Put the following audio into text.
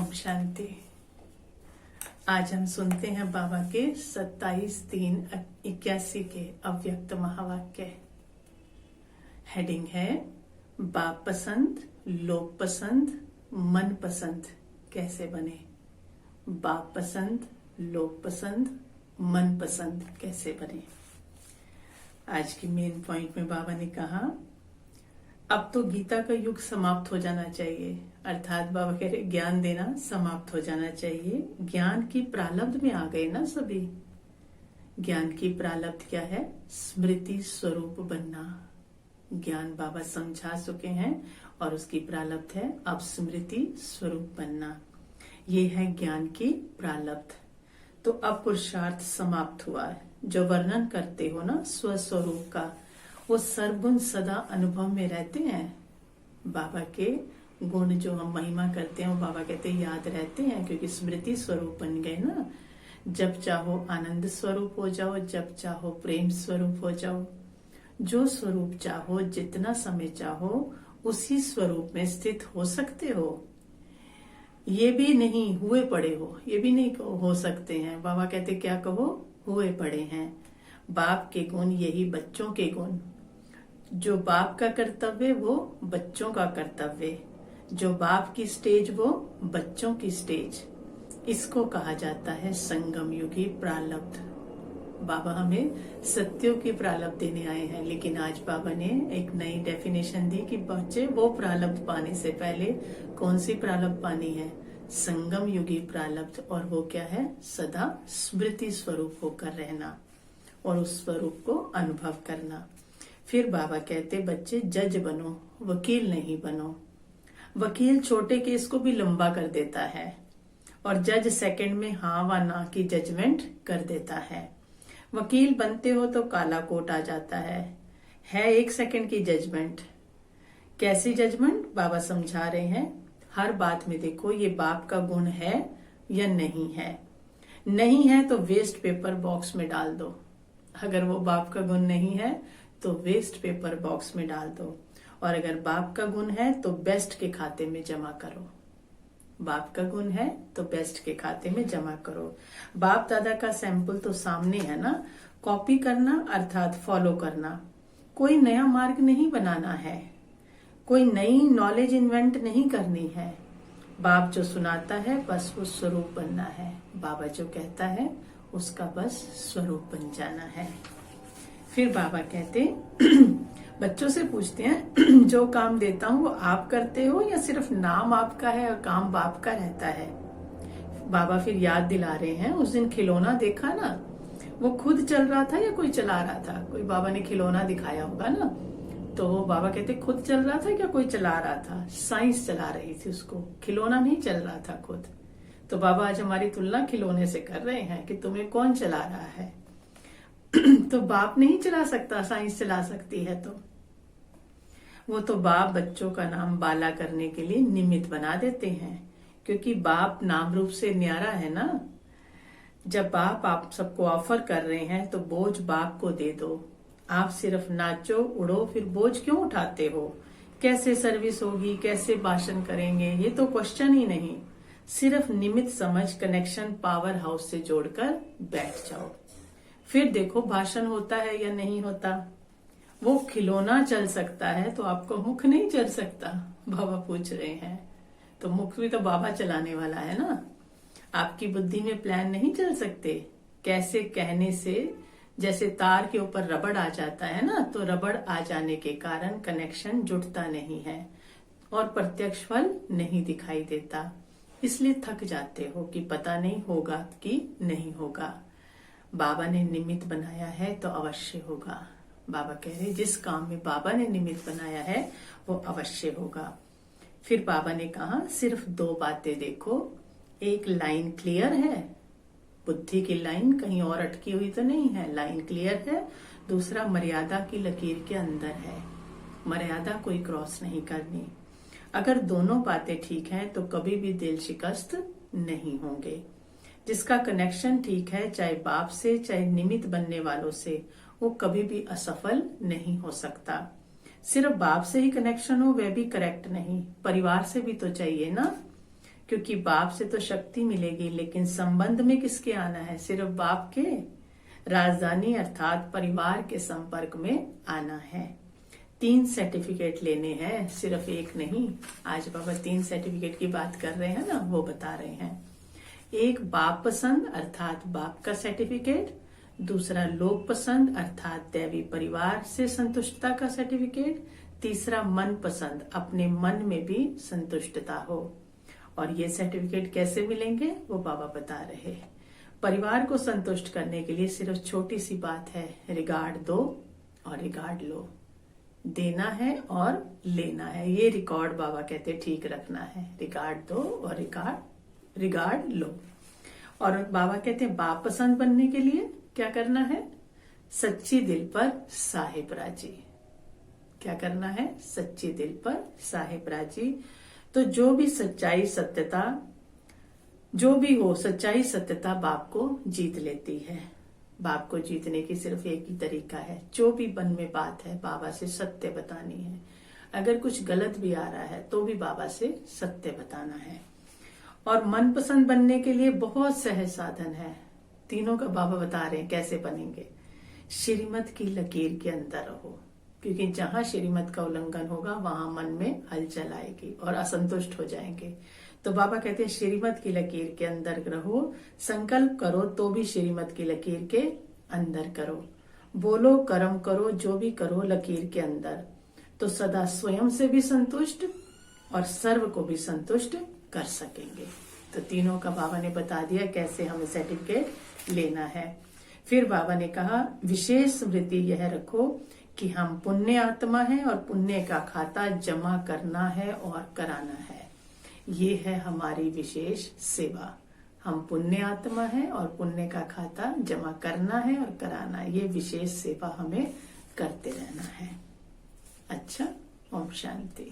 ओम शांति। आज हम सुनते हैं बाबा के 27/3/81 के अव्यक्त महावाक्य। हेडिंग है बाप पसंद, लोग पसंद, मन पसंद कैसे बने। बाप पसंद, लोग पसंद, मन पसंद कैसे बने। आज की मेन पॉइंट में बाबा ने कहा अब तो गीता का युग समाप्त हो जाना चाहिए, अर्थात बाबा कह रहे ज्ञान देना समाप्त हो जाना चाहिए। ज्ञान की प्रारब्ध में आ गए ना सभी। ज्ञान की प्रारब्ध क्या है? स्मृति स्वरूप बनना। ज्ञान बाबा समझा चुके हैं और उसकी प्रारब्ध है अब स्मृति स्वरूप बनना। ये है ज्ञान की प्रारब्ध। तो अब पुरुषार्थ समाप्त हुआ है। जो वर्णन करते हो ना स्वस्वरूप का, वो सर्वगुण सदा अनुभव में रहते हैं। बाबा के गुण जो हम महिमा करते हैं वो बाबा कहते हैं याद रहते हैं, क्योंकि स्मृति स्वरूप बन गए ना। जब चाहो आनंद स्वरूप हो जाओ, जब चाहो प्रेम स्वरूप हो जाओ। जो स्वरूप चाहो, जितना समय चाहो, उसी स्वरूप में स्थित हो सकते हो। ये भी नहीं हुए पड़े हो, ये भी नहीं हो सकते हैं। बाबा कहते क्या कहो? हुए पड़े हैं। बाप के गुण यही बच्चों के गुण। जो बाप का कर्तव्य वो बच्चों का कर्तव्य, जो बाप की स्टेज वो बच्चों की स्टेज। इसको कहा जाता है संगम युगी प्रारब्ध। बाबा हमें सत्यों की प्रारब्ध देने आए हैं, लेकिन आज बाबा ने एक नई डेफिनेशन दी कि बच्चे वो प्रारब्ध पाने से पहले कौन सी प्रारब्ध पानी है? संगम युगी प्रारब्ध। और वो क्या है? सदा स्मृति स्वरूप होकर रहना और उस स्वरूप को अनुभव करना। फिर बाबा कहते बच्चे जज बनो, वकील नहीं बनो। वकील छोटे केस को भी लंबा कर देता है और जज सेकंड में हाँ व ना की जजमेंट कर देता है। वकील बनते हो तो काला कोट आ जाता है 1 सेकंड की जजमेंट। कैसी जजमेंट? बाबा समझा रहे हैं हर बात में देखो ये बाप का गुण है या नहीं है। नहीं है तो वेस्ट पेपर बॉक्स में डाल दो। अगर वो बाप का गुण नहीं है तो वेस्ट पेपर बॉक्स में डाल दो, और अगर बाप का गुण है तो बेस्ट के खाते में जमा करो। बाप का गुण है तो बेस्ट के खाते में जमा करो। बाप दादा का सैंपल तो सामने है ना। कॉपी करना अर्थात फॉलो करना। कोई नया मार्ग नहीं बनाना है, कोई नई नॉलेज इन्वेंट नहीं करनी है। बाप जो सुनाता है बस वो स्वरूप बनना है। बाबा जो कहता है उसका बस स्वरूप बन जाना है। फिर बाबा कहते बच्चों से पूछते हैं जो काम देता हूँ वो आप करते हो या सिर्फ नाम आपका है और काम बाप का रहता है? बाबा फिर याद दिला रहे हैं उस दिन खिलौना देखा ना, वो खुद चल रहा था या कोई चला रहा था? कोई बाबा ने खिलौना दिखाया होगा ना, तो वो बाबा कहते खुद चल रहा था क्या कोई चला रहा था? साइंस चला रही थी उसको, खिलौना नहीं चल रहा था खुद। तो बाबा आज हमारी तुलना खिलौने से कर रहे हैं कि तुम्हें कौन चला रहा है। तो बाप नहीं चला सकता, साइंस चला सकती है। तो वो तो बाप बच्चों का नाम बाला करने के लिए निमित्त बना देते हैं, क्योंकि बाप नाम रूप से न्यारा है ना। जब बाप आप सबको ऑफर कर रहे हैं तो बोझ बाप को दे दो। आप सिर्फ नाचो उड़ो, फिर बोझ क्यों उठाते हो? कैसे सर्विस होगी, कैसे भाषण करेंगे, ये तो क्वेश्चन ही नहीं। सिर्फ निमित्त समझ कनेक्शन पावर हाउस से जोड़कर बैठ जाओ, फिर देखो भाषण होता है या नहीं होता। वो खिलौना चल सकता है तो आपको मुख नहीं चल सकता? बाबा पूछ रहे हैं। तो मुख भी तो बाबा चलाने वाला है ना। आपकी बुद्धि में प्लान नहीं चल सकते। कैसे कहने से जैसे तार के ऊपर रबड़ आ जाता है ना, तो रबड़ आ जाने के कारण कनेक्शन जुड़ता नहीं है और प्रत्यक्ष फल नहीं दिखाई देता। इसलिए थक जाते हो कि पता नहीं होगा कि नहीं होगा। बाबा ने निमित्त बनाया है तो अवश्य होगा। बाबा कह रहे जिस काम में बाबा ने निमित्त बनाया है वो अवश्य होगा। फिर बाबा ने कहा सिर्फ 2 बातें देखो। एक लाइन क्लियर है, बुद्धि की लाइन कहीं और अटकी हुई तो नहीं है, लाइन क्लियर है। दूसरा मर्यादा की लकीर के अंदर है, मर्यादा कोई क्रॉस नहीं करनी। अगर दोनों बातें ठीक हैं तो कभी भी दिल शिकस्त नहीं होंगे। जिसका कनेक्शन ठीक है, चाहे बाप से चाहे निमित्त बनने वालों से, वो कभी भी असफल नहीं हो सकता। सिर्फ बाप से ही कनेक्शन हो वह भी करेक्ट नहीं, परिवार से भी तो चाहिए ना। क्योंकि बाप से तो शक्ति मिलेगी, लेकिन संबंध में किसके आना है? सिर्फ बाप के, राजधानी अर्थात परिवार के संपर्क में आना है। 3 सर्टिफिकेट लेने हैं, सिर्फ एक नहीं। आज बाबा 3 सर्टिफिकेट की बात कर रहे हैं ना, वो बता रहे हैं। एक बाप पसंद अर्थात बाप का सर्टिफिकेट, दूसरा लोक पसंद अर्थात दैवी परिवार से संतुष्टता का सर्टिफिकेट, तीसरा मन पसंद, अपने मन में भी संतुष्टता हो। और ये सर्टिफिकेट कैसे मिलेंगे वो बाबा बता रहे हैं। परिवार को संतुष्ट करने के लिए सिर्फ छोटी सी बात है, रिगार्ड दो और रिगार्ड लो। देना है और लेना है, ये रिकॉर्ड बाबा कहते ठीक रखना है। रिगार्ड दो और रिगार्ड लो। और बाबा कहते हैं बाप पसंद बनने के लिए क्या करना है? सच्ची दिल पर साहिब राजी। क्या करना है? सच्ची दिल पर साहिब राजी। तो जो भी सच्चाई सत्यता, जो भी हो, सच्चाई सत्यता बाप को जीत लेती है। बाप को जीतने की सिर्फ एक ही तरीका है, जो भी मन में बात है बाबा से सत्य बतानी है। अगर कुछ गलत भी आ रहा है तो भी बाबा से सत्य बताना है। और मनपसंद बनने के लिए बहुत सहज साधन है। तीनों का बाबा बता रहे हैं कैसे बनेंगे। श्रीमत की लकीर के अंदर रहो, क्योंकि जहां श्रीमत का उल्लंघन होगा वहां मन में हलचल आएगी और असंतुष्ट हो जाएंगे। तो बाबा कहते हैं श्रीमत की लकीर के अंदर रहो, संकल्प करो तो भी श्रीमत की लकीर के अंदर करो, बोलो कर्म करो, जो भी करो लकीर के अंदर, तो सदा स्वयं से भी संतुष्ट और सर्व को भी संतुष्ट कर सकेंगे। तो तीनों का बाबा ने बता दिया कैसे हमें सर्टिफिकेट लेना है। फिर बाबा ने कहा विशेष स्मृति यह रखो कि हम पुण्य आत्मा हैं और पुण्य का खाता जमा करना है और कराना है। ये है हमारी विशेष सेवा। हम पुण्य आत्मा हैं और पुण्य का खाता जमा करना है और कराना है। ये विशेष सेवा हमें करते रहना है। अच्छा, ओम शांति।